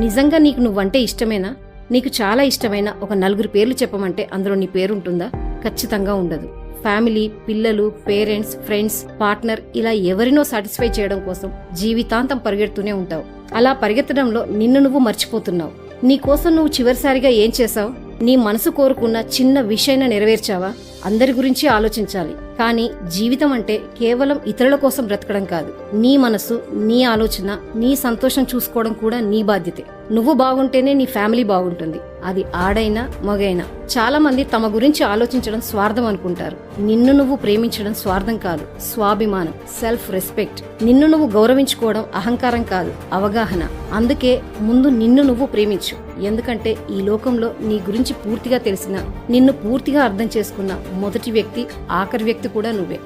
నిజంగా నీకు నువ్వంటే ఇష్టమేనా? నీకు చాలా ఇష్టమైన ఒక నలుగురు పేర్లు చెప్పమంటే అందులో నీ పేరుంటుందా? ఖచ్చితంగా ఉండదు. ఫ్యామిలీ, పిల్లలు, పేరెంట్స్, ఫ్రెండ్స్, పార్ట్నర్ ఇలా ఎవరినో సాటిస్ఫై చేయడం కోసం జీవితాంతం పరిగెడుతూనే ఉంటావు. అలా పరిగెత్తడంలో నిన్ను నువ్వు మర్చిపోతున్నావు. నీకోసం నువ్వు చివరిసారిగా ఏం చేశావు? నీ మనసు కోరుకున్న చిన్న విషయాన్ని నెరవేర్చావా? అందరి గురించి ఆలోచించాలి, కానీ జీవితం అంటే కేవలం ఇతరుల కోసం బ్రతకడం కాదు. నీ మనసు, నీ ఆలోచన, నీ సంతోషం చూసుకోవడం కూడా నీ బాధ్యతే. నువ్వు బాగుంటేనే నీ ఫ్యామిలీ బాగుంటుంది. అది ఆడైనా మగైనా. చాలా మంది తమ గురించి ఆలోచించడం స్వార్థం అనుకుంటారు. నిన్ను నువ్వు ప్రేమించడం స్వార్థం కాదు, స్వాభిమానం, సెల్ఫ్ రెస్పెక్ట్. నిన్ను నువ్వు గౌరవించుకోవడం అహంకారం కాదు, అవగాహన. అందుకే ముందు నిన్ను నువ్వు ప్రేమించు. ఎందుకంటే ఈ లోకంలో నీ గురించి పూర్తిగా తెలిసిన, నిన్ను పూర్తిగా అర్థం చేసుకున్న మొదటి వ్యక్తి, ఆఖరి వ్యక్తి కూడా నువ్వే.